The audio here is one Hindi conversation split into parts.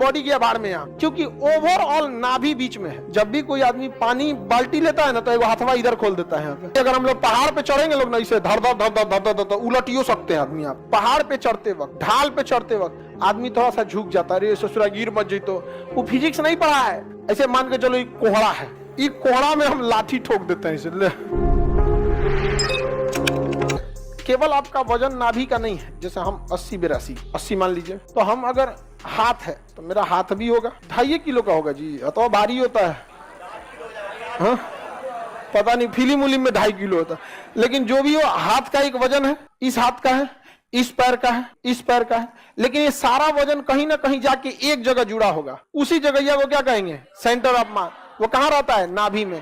बॉडी की भाड़ में यहाँ, क्योंकि ओवरऑल नाभि बीच में है। जब भी कोई आदमी पानी बाल्टी लेता है ना तो एक हाथवा इधर खोल देता है यहाँ पे। अगर हम लोग पहाड़ पे चढ़ेंगे लोग ना, इसे धर धर धर धर धर धर उलटियो सकते हैं आदमी। आप पहाड़ पे चढ़ते वक्त, ढाल पे चढ़ते वक्त आदमी थोड़ा सा झुक जाता है, ससुरा गिर मत जी। तो वो फिजिक्स नहीं पढ़ा है, ऐसे मान के चलो एक कोहड़ा है, एक कोहड़ा में हम लाठी ठोक देते हैं इसलिए। केवल आपका वजन नाभि का नहीं है, जैसे हम 80 मान लीजिए, तो हम अगर हाथ है तो मेरा हाथ भी होगा 2.5 किलो का होगा जी, अथवा भारी होता है, हाँ पता नहीं, फिल्म उलिम में 2.5 किलो होता है। लेकिन जो भी हो, हाथ का एक वजन है, इस हाथ का है, इस पैर का है, इस पैर का है, लेकिन ये सारा वजन कहीं ना कहीं जाके एक जगह जुड़ा होगा। उसी जगह को क्या कहेंगे? सेंटर ऑफ मास। वो कहाँ रहता है? नाभि में।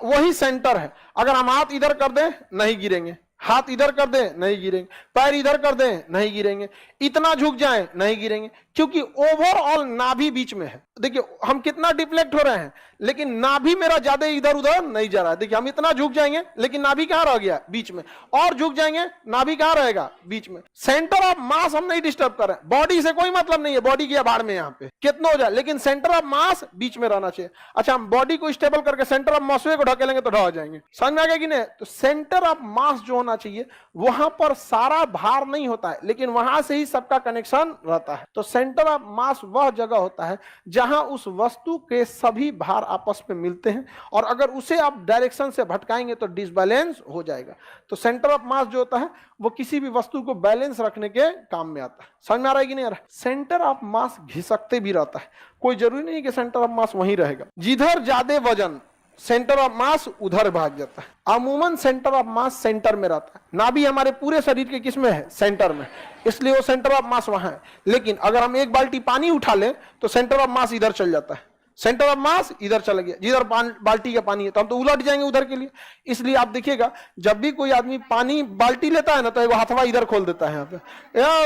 वही सेंटर है। अगर हम हाथ इधर कर दें नहीं गिरेंगे, हाथ इधर कर दें नहीं गिरेंगे, पैर इधर कर दें नहीं गिरेंगे, इतना झुक जाएं नहीं गिरेंगे, क्योंकि ओवरऑल नाभि बीच में है। देखिए हम कितना डिफ्लेक्ट हो रहे हैं, लेकिन नाभि मेरा ज्यादा इधर उधर नहीं जा रहा है। देखिए हम इतना झुक जाएंगे लेकिन नाभि कहाँ रह गया? बीच में। और झुक जाएंगे, नाभि कहाँ रहेगा? बीच में। सेंटर ऑफ मास हम नहीं डिस्टर्ब कर रहे हैं। बॉडी से कोई मतलब नहीं है, बॉडी की भाड़ में यहाँ पे कितना हो जाए, लेकिन सेंटर ऑफ मास बीच में रहना चाहिए। अच्छा, हम बॉडी को स्टेबल करके सेंटर ऑफ मासवे को ढकेलेंगे तो ढह जाएंगे। समझ में आ गया कि नहीं? तो सेंटर ऑफ मास जो होना चाहिए, वहां पर सारा भार नहीं होता है, लेकिन वहां से ही सबका कनेक्शन रहता है। तो सेंटर ऑफ मास वह जगह होता है जहां उस वस्तु के सभी भार आपस में मिलते हैं, और अगर उसे आप डायरेक्शन से भटकाएंगे तो डिसबैलेंस हो जाएगा। तो सेंटर ऑफ मास जो होता है वो किसी भी वस्तु को बैलेंस रखने के काम में आता है। समझ में आ रहा है कि नहीं आ रहा है? सेंटर ऑफ मास घिसकते भी रहता है, कोई जरूरी नहीं कि सेंटर ऑफ मास वहीं रहेगा। जिधर ज्यादा वजन, सेंटर ऑफ मास उधर भाग जाता है। अमूमन सेंटर ऑफ मास सेंटर में रहता है। नाभि हमारे पूरे शरीर के किस में है? सेंटर में, इसलिए वो सेंटर ऑफ मास वहां है। लेकिन अगर हम एक बाल्टी पानी उठा लें तो सेंटर ऑफ मास इधर चल जाता है, सेंटर ऑफ मास इधर चला गया। जिधर बाल्टी का पानी है तो हम तो उलट जाएंगे उधर के लिए। इसलिए आप देखिएगा जब भी कोई आदमी पानी बाल्टी लेता है ना तो एक हाथवा इधर खोल देता है यहाँ पे,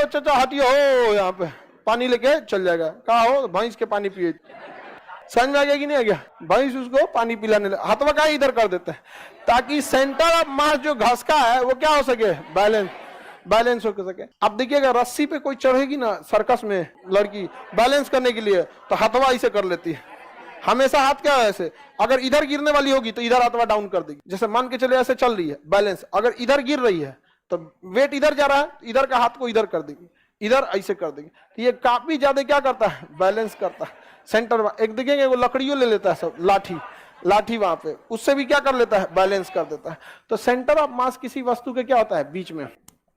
चाचा हटियो हो, यहाँ पे पानी लेके चल जाएगा। कहा हो? भैंस के पानी पिए। समझ में आ गया कि नहीं आ गया? भैंस उसको पानी पिलाने लगा, हाथवा का इधर कर देता है, ताकि सेंटर ऑफ मास जो घसका है वो क्या हो सके? बैलेंस हो सके। अब देखिएगा रस्सी पे कोई चढ़ेगी ना सर्कस में लड़की, बैलेंस करने के लिए, तो हाथवा ऐसे कर लेती है। हमेशा हाथ क्या है ऐसे, अगर इधर गिरने वाली होगी तो इधर हाथवा डाउन कर देगी। जैसे मान के चले ऐसे चल रही है बैलेंस, अगर इधर गिर रही है तो वेट इधर जा रहा है, इधर का हाथ को इधर कर देगी, इधर ऐसे कर देगी। तो ये काफी ज्यादा क्या करता है? बैलेंस करता है। सेंटर में एक देखेंगे वो लकड़ियों ले लेता है, सब लाठी वहां पे, उससे भी क्या कर लेता है? बैलेंस कर देता है। तो सेंटर ऑफ मास किसी वस्तु के क्या होता है? बीच में।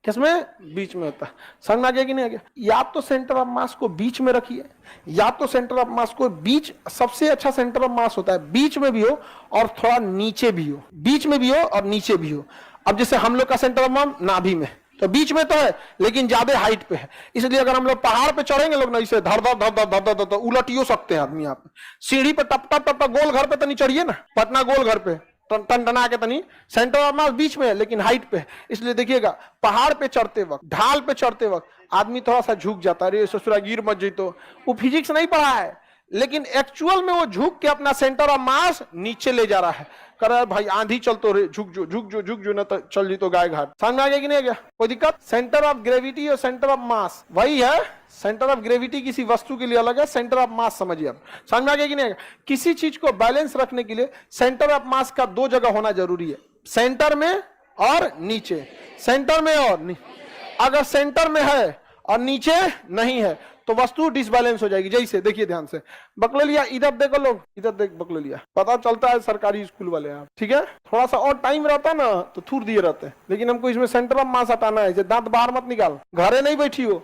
किसमें? बीच में होता है। समझ में आ गया कि नहीं आ गया? या तो सेंटर ऑफ मास को बीच में रखिए, या तो सेंटर ऑफ मास को बीच, सबसे अच्छा सेंटर ऑफ मास होता है बीच में भी हो और थोड़ा नीचे भी हो, बीच में भी हो और नीचे भी हो। अब जैसे हम लोग का सेंटर ऑफ मास नाभि में, तो बीच में तो है लेकिन ज्यादा हाइट पे है, इसलिए अगर हम लोग पहाड़ पे चढ़ेंगे लोग ना, इसे धर धर धर धर धर धर उलटियो सकते हैं आदमी। आप सीढ़ी पे टप टप टप गोल घर पे तो नहीं चढ़िए ना, पटना गोल घर पे टन के तनी, सेंटर ऑफ मास बीच में है लेकिन हाइट पे है। इसलिए देखिएगा पहाड़ पे चढ़ते वक्त, ढाल पे चढ़ते वक्त आदमी थोड़ा सा झुक जाता है, ससुरा गिर मत जी। तो वो फिजिक्स नहीं पढ़ा है, लेकिन एक्चुअल में वो झुक के अपना सेंटर ऑफ मास नीचे ले जा रहा है। कर रहा है भाई आंधी चल तो रे, झुक जो ना तो चल जी तो गाय घाट। समझ में आ गया कि नहीं आ गया? कोई दिक्कत? सेंटर ऑफ ग्रेविटी और सेंटर ऑफ मास वही है। सेंटर ऑफ ग्रेविटी किसी वस्तु के लिए अलग है, सेंटर ऑफ मास समझिए आप। समझ में आ गया कि नहीं आ गया? किसी चीज को बैलेंस रखने के लिए सेंटर ऑफ मास का 2 जगह होना जरूरी है, सेंटर में और नीचे। सेंटर में और नीचे। अगर सेंटर में है और नीचे नहीं है तो वस्तु डिसबैलेंस हो जाएगी। जैसे देखिए ध्यान से, बकलोलिया इधर देखो लोग, इधर देख बकलोलिया, पता चलता है सरकारी स्कूल वाले हैं। ठीक है, थोड़ा सा और टाइम रहता ना तो थूर दिए रहते हैं, लेकिन हमको इसमें सेंटर ऑफ मास हटाना है। दांत बाहर मत निकाल, घरे नहीं बैठी हो,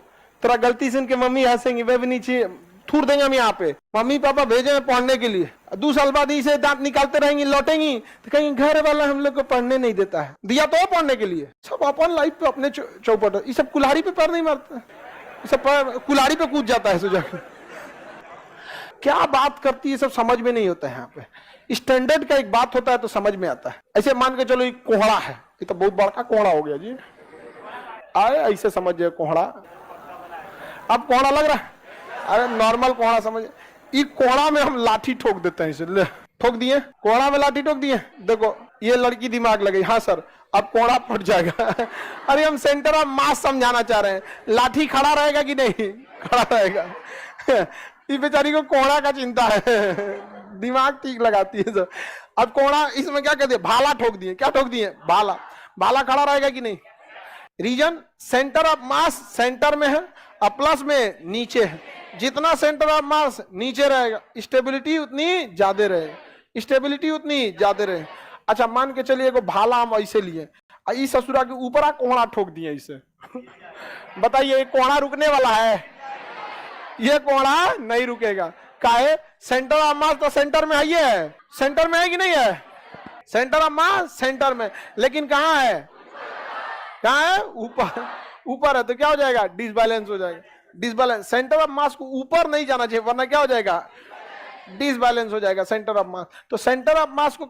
तेरा गलती से उनके मम्मी हंसेंगे, वे भी नीचे थूर देंगे हम यहाँ पे। मम्मी पापा भेजे हैं पढ़ने के लिए, 2 साल बाद इसे दांत निकालते रहेंगी, लौटेंगी तो कहीं घर वाला हम लोग को पढ़ने नहीं देता है। दिया तो पढ़ने के लिए, सब अपन लाइफ पे अपने चौपट। ये सब कुल्हाड़ी पे पैर नहीं मारता, सब कुल्हाड़ी पे कूद जाता है सोचा। क्या बात करती है सब समझ में नहीं होता है। यहाँ पे स्टैंडर्ड का एक बात होता है तो समझ में आता है। ऐसे मान के चलो एक कोहड़ा है, ये तो बहुत बड़ा कोहड़ा हो गया जी, आए ऐसे समझिए कोहड़ा। अब कोहड़ा लग रहा है, अरे नॉर्मल कोहड़ा समझिए। ये कोहड़ा में हम लाठी ठोक देते हैं, इसलिए ठोक दिए, कोहड़ा में लाठी ठोक दिए। देखो ये लड़की दिमाग लगी, हाँ सर अब कोहड़ा फट जाएगा। अरे हम सेंटर ऑफ मास समझाना चाह रहे हैं, लाठी खड़ा रहेगा कि नहीं? खड़ा रहेगा। इस बेचारी को कोड़ा का चिंता है, दिमाग ठीक लगाती है सब। अब कोड़ा इसमें क्या कहते हैं, भाला ठोक दिए। क्या ठोक दिए? भाला। भाला खड़ा रहेगा कि नहीं? Reason centre of mass centre में है और प्लस में नीचे है। जितना सेंटर ऑफ मास नीचे रहेगा स्टेबिलिटी उतनी ज्यादा रहेगी, स्टेबिलिटी उतनी ज्यादा रहे। अच्छा मान के चलिए एगो भाला हम ऐसे लिए, इस ससुरा के ऊपर आ कोहड़ा ठोक दिए इसे। बताइए कोहड़ा रुकने वाला है? ये कोहड़ा नहीं रुकेगा। काहे? सेंटर ऑफ मास तो सेंटर में है, ये है सेंटर में है कि नहीं है? सेंटर ऑफ मास सेंटर में, लेकिन कहाँ है? कहाँ है? ऊपर। ऊपर है तो क्या हो जाएगा? डिसबैलेंस हो जाएगा। डिसबैलेंस, सेंटर ऑफ मास को ऊपर नहीं जाना चाहिए वरना क्या हो जाएगा? डिसबैलेंस हो जाएगा सेंटर ऑफ मास। तो सेंटर ऑफ मास को